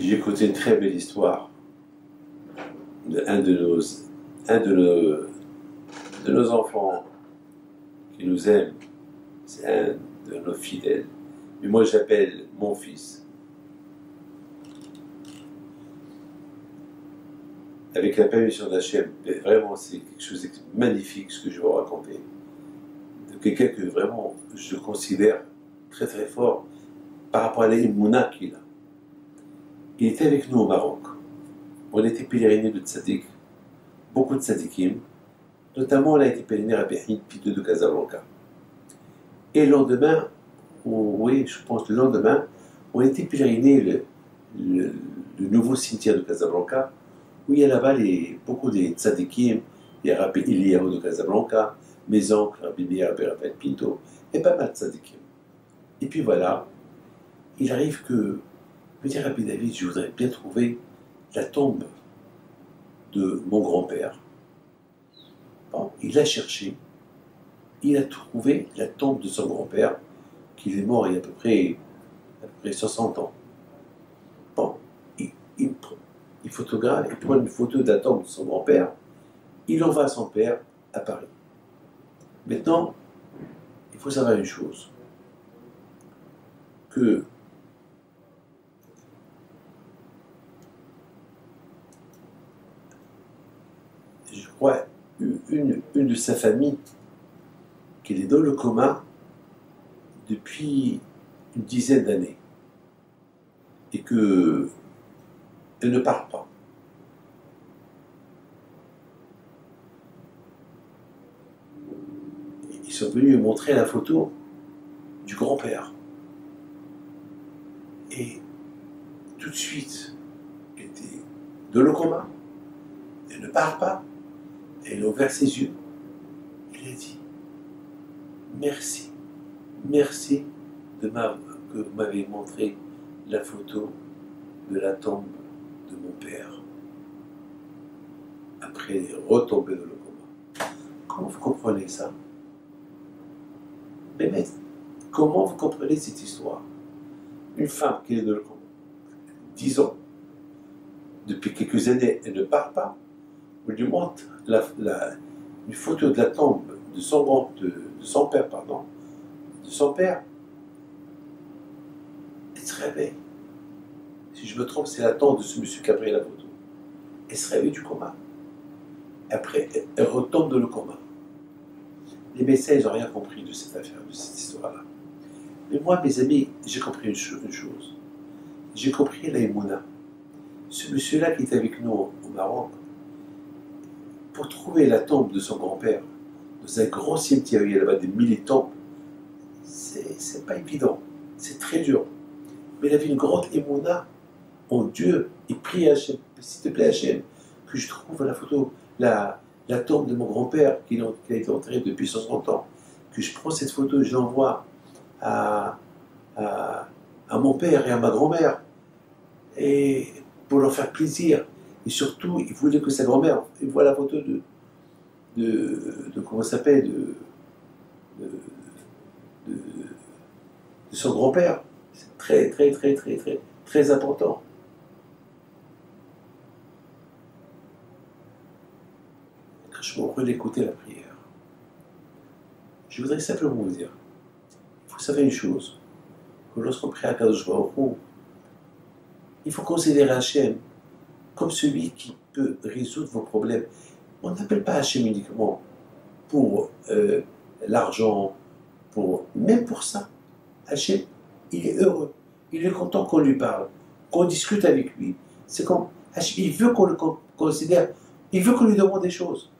J'ai écouté une très belle histoire d'un de nos enfants qui nous aime. C'est un de nos fidèles. Mais moi, j'appelle mon fils. Avec la permission d'Hachem, vraiment, c'est quelque chose de magnifique ce que je vais vous raconter. De quelqu'un que vraiment je considère très très fort par rapport à l'Imouna qu'il a. Il était avec nous au Maroc. On était pèlerinés de tzaddik, beaucoup de tzaddikim. Notamment, on a été pèleriné à Behid, Pito de Casablanca. Et le lendemain, oui, je pense le lendemain, on a été pèleriné le nouveau cimetière de Casablanca, où il y a là-bas beaucoup de tzaddikim, il y a Rabbi Eliyahu de Casablanca, mes oncles, Rabbi Meir, Rabbi Raphaël Pinto, et pas mal de tzaddikim. Et puis voilà, il arrive que, me dit Rabbi David, je voudrais bien trouver la tombe de mon grand-père. Bon, il a cherché, il a trouvé la tombe de son grand-père, qui est mort il y a à peu près 60 ans. Bon, il photographe, il prend une photo de la tombe de son grand-père, il envoie à son père à Paris. Maintenant, il faut savoir une chose, que je crois une de sa famille qui est dans le coma depuis une dizaine d'années et que elle ne parle pas. Ils sont venus me montrer la photo du grand-père. Et tout de suite, elle était dans le coma. Elle ne parle pas. Elle a ouvert ses yeux. Elle a dit merci, merci que vous m'avez montré la photo de la tombe de mon père. Après, elle est retombée dans le coma. Comment vous comprenez ça? Mais comment vous comprenez cette histoire? Une femme qui est dans le coma, 10 ans, depuis quelques années, elle ne parle pas. On lui montre une photo de la tombe de son père, elle se réveille. Si je me trompe, c'est la tombe de ce monsieur qui a pris la photo. Elle se réveille du coma. Après, elle retombe dans le coma. Les médecins, ils n'ont rien compris de cette affaire, de cette histoire-là. Mais moi, mes amis, j'ai compris une chose. J'ai compris la Emouna. Ce monsieur-là qui est avec nous au Maroc, pour trouver la tombe de son grand-père, dans un grand cimetière, il y a là-bas des milliers de tombes, c'est pas évident, c'est très dur. Mais il avait une grande émouna en Dieu, il prie à Hachem, s'il te plaît Hachem, que je trouve la photo, la tombe de mon grand-père, qui a été enterré depuis 60 ans, que je prends cette photo et je l'envoie à mon père et à ma grand-mère, et pour leur faire plaisir. Et surtout, il voulait que sa grand-mère voit la photo de comment ça s'appelle, de son grand-père. C'est très, très, très, très, très, très important. Quand je me relève écouter la prière, je voudrais simplement vous dire, il faut savoir une chose, que lorsqu'on prie à Kadosh Baruch Hu, il faut considérer Hachem comme celui qui peut résoudre vos problèmes. On n'appelle pas Hachem uniquement pour l'argent, même pour ça. Hachem, il est heureux, il est content qu'on lui parle, qu'on discute avec lui. C'est comme Hachem, il veut qu'on le considère, il veut qu'on lui demande des choses.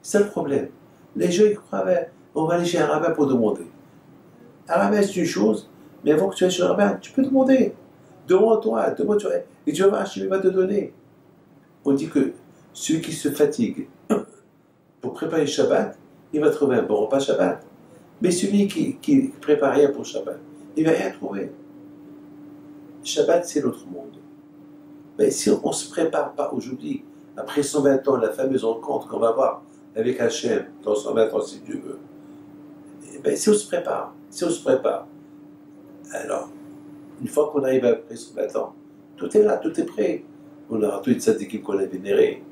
C'est le problème. Les gens, ils croient, on va aller chez un rabbin pour demander. Un rabbin, c'est une chose, mais avant que tu ailles chez un rabbin, tu peux demander. Demande-toi, et tu vas voir, Hachem va te donner. On dit que celui qui se fatigue pour préparer Shabbat, il va trouver un bon repas Shabbat. Mais celui qui ne prépare rien pour Shabbat, il ne va rien trouver. Shabbat, c'est l'autre monde. Mais si on ne se prépare pas aujourd'hui, après 120 ans, la fameuse rencontre qu'on va avoir avec Hachem, dans 120 ans si Dieu veut, si on se prépare, alors, une fois qu'on arrive après 120 ans, Tout est là, tout est prêt. On aura tous les tzadikim qu'on a vénérés.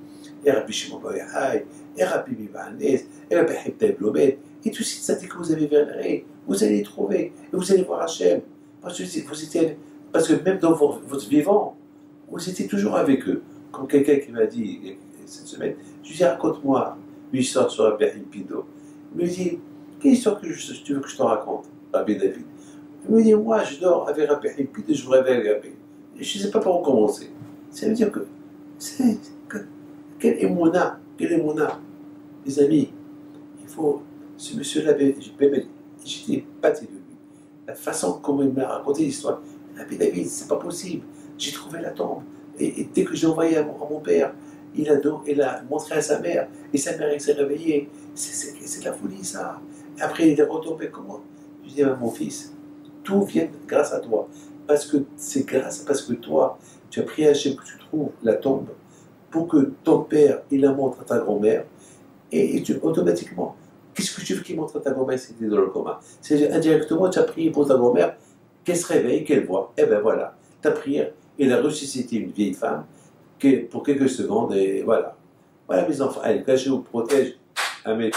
Et Rabbi Shimon Bar Yochai, et Rabbi Meir Baal, et Rabbi Hibda Blomet, et tous ces tzadikim que vous avez vénérés, vous allez les trouver, et vous allez voir Hachem. Parce que même dans votre vivant, vous étiez toujours avec eux. Comme quelqu'un qui m'a dit cette semaine, je lui dis raconte-moi une histoire sur Rabbi Pido. Il me dit, quelle histoire que tu veux que je te raconte, Rabbi David? Il me dit, moi je dors avec Rabbi Pido et je me réveille avec Rabbi. Et je ne sais pas par où commencer. Ça veut dire que quel émouna, les amis, il faut, ce monsieur-là, j'étais épaté de lui. La façon comment il m'a raconté l'histoire, Rabbi David, c'est pas possible. J'ai trouvé la tombe. Et dès que j'ai envoyé à mon père, il a montré à sa mère. Et sa mère, elle s'est réveillée. C'est de la folie, ça. Et après, il est retombé. Comment? Je dis à mon fils, tout vient grâce à toi. Parce que toi, tu as prié à Hachem que tu trouves la tombe pour que ton père, il la montre à ta grand-mère. Et automatiquement, qu'est-ce que tu veux qu'il montre à ta grand-mère si tu es dans le coma? C'est indirectement, tu as prié pour ta grand-mère, qu'elle se réveille, qu'elle voit. Et ben voilà, ta prière, elle a ressuscité une vieille femme pour quelques secondes, et voilà. Voilà mes enfants, allez, cachez-vous, protège, Amen,